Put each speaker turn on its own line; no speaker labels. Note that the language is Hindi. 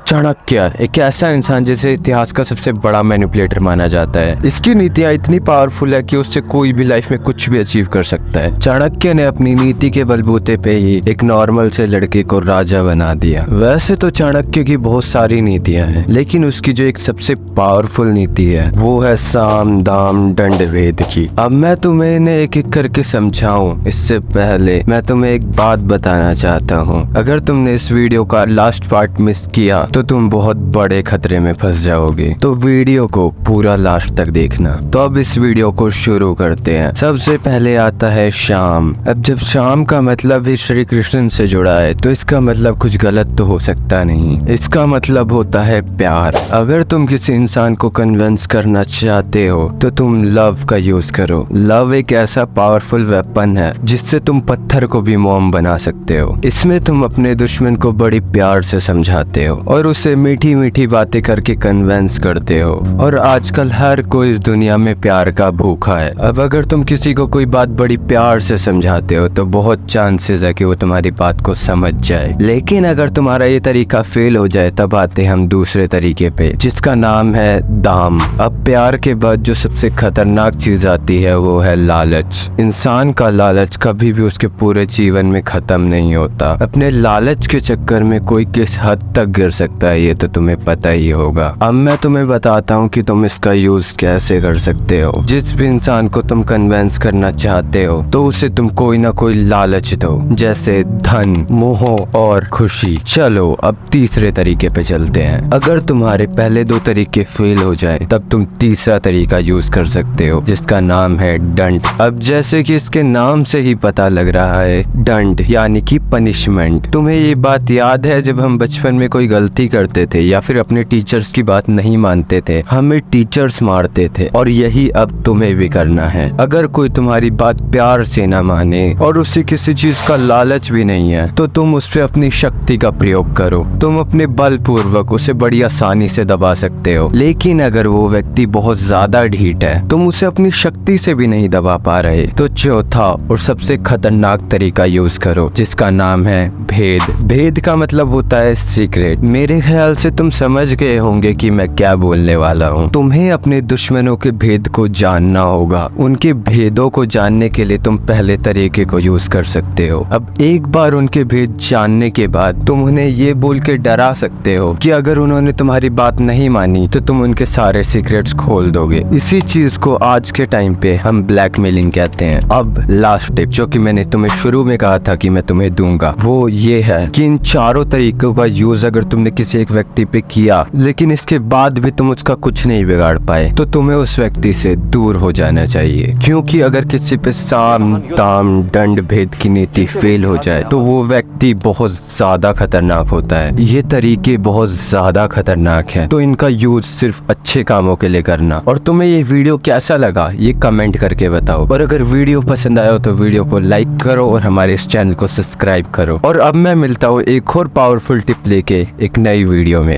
चाणक्य एक ऐसा इंसान जिसे इतिहास का सबसे बड़ा मैनिपुलेटर माना जाता है। इसकी नीतियाँ इतनी पावरफुल है कि उससे कोई भी लाइफ में कुछ भी अचीव कर सकता है। चाणक्य ने अपनी नीति के बलबूते पे ही एक नॉर्मल से लड़के को राजा बना दिया। वैसे तो चाणक्य की बहुत सारी नीतियाँ हैं, लेकिन उसकी जो एक सबसे पावरफुल नीति है वो है साम दाम दंड भेद की। अब मैं तुम्हें इन्हें एक एक करके समझाऊं, इससे पहले मैं तुम्हें एक बात बताना चाहता हूँ। अगर तुमने इस वीडियो का लास्ट पार्ट मिस किया तो तुम बहुत बड़े खतरे में फंस जाओगे, तो वीडियो को पूरा लास्ट तक देखना। तो अब इस वीडियो को शुरू करते हैं। सबसे पहले आता है शाम। अब जब शाम का मतलब ही श्री कृष्ण से जुड़ा है तो इसका मतलब कुछ गलत तो हो सकता नहीं। इसका मतलब होता है प्यार। अगर तुम किसी इंसान को कन्विंस करना चाहते हो तो तुम लव का यूज करो। लव एक ऐसा पावरफुल वेपन है जिससे तुम पत्थर को भी मोम बना सकते हो। इसमें तुम अपने दुश्मन को बड़ी प्यार से समझाते हो और उसे मीठी मीठी बातें करके कन्विंस करते हो। और आजकल हर कोई इस दुनिया में प्यार का भूखा है। अब अगर तुम किसी को कोई बात बड़ी प्यार से समझाते हो तो बहुत चांसेस है कि वो तुम्हारी बात को समझ जाए। लेकिन अगर तुम्हारा ये तरीका फेल हो जाए तब आते हम दूसरे तरीके पे, जिसका नाम है दाम। अब प्यार के बाद जो सबसे खतरनाक चीज आती है वो है लालच। इंसान का लालच कभी भी उसके पूरे जीवन में खत्म नहीं होता। अपने लालच के चक्कर में कोई किस हद तक गिर सकता है ये तो तुम्हें पता ही होगा। अब मैं तुम्हें बताता हूँ कि तुम इसका यूज कैसे कर सकते हो। जिस भी इंसान को तुम कन्विंस करना चाहते हो तो उसे तुम कोई ना कोई लालच दो, जैसे धन, मोह और खुशी। चलो अब तीसरे तरीके पे चलते हैं। अगर तुम्हारे पहले दो तरीके फेल हो जाए तब तुम तीसरा तरीका यूज कर सकते हो, जिसका नाम है दंड। अब जैसे कि इसके नाम से ही पता लग रहा है, दंड यानी कि पनिशमेंट। तुम्हें ये बात याद है जब हम बचपन में कोई गलती करते थे या फिर अपने टीचर्स की बात नहीं मानते थे, हमें टीचर्स मारते थे, और यही अब तुम्हें भी करना है। अगर कोई तुम्हारी बात प्यार से ना माने और उसे किसी चीज का लालच भी नहीं है तो तुम उस पर अपनी शक्ति का प्रयोग करो। तुम अपने बल पूर्वक उसे बड़ी आसानी से दबा सकते हो। लेकिन अगर वो व्यक्ति बहुत ज्यादा ढीठ है, तुम उसे अपनी शक्ति से भी नहीं दबा पा रहे, तो चौथा और सबसे खतरनाक तरीका यूज करो, जिसका नाम है भेद। भेद का मतलब होता है सीक्रेट। मेरे ख्याल से तुम समझ गए होंगे कि मैं क्या बोलने वाला हूँ। तुम्हें अपने दुश्मनों के भेद को जानना होगा। उनके भेदों को जानने के लिए तुम पहले तरीके को यूज कर सकते हो। अब एक बार उनके भेद जानने के बाद तुम उन्हें ये बोल के डरा सकते हो कि अगर उन्होंने तुम्हारी बात नहीं मानी तो तुम उनके सारे सीक्रेट्स खोल दोगे। इसी चीज को आज के टाइम पे हम ब्लैकमेलिंग कहते हैं। अब लास्ट टिप जो कि मैंने तुम्हें शुरू में कहा था कि मैं तुम्हें दूंगा, वो ये है कि इन चारों तरीकों का यूज अगर तुमने किसी एक व्यक्ति पे किया लेकिन इसके बाद भी तुम उसका कुछ नहीं बिगाड़ पाए तो तुम्हें उस व्यक्ति से दूर हो जाना चाहिए। क्योंकि अगर किसी पे साम दाम दंड भेद की नीति फेल हो जाए तो वो व्यक्ति बहुत ज्यादा खतरनाक होता है। ये तरीके बहुत ज्यादा खतरनाक हैं, तो इनका यूज सिर्फ अच्छे कामों के लिए करना। और तुम्हें ये वीडियो कैसा लगा ये कमेंट करके बताओ। और अगर वीडियो पसंद आया हो तो वीडियो को लाइक करो और हमारे इस चैनल को सब्सक्राइब करो। और अब मैं मिलता हूँ एक और पावरफुल टिप लेके एक नई वीडियो में।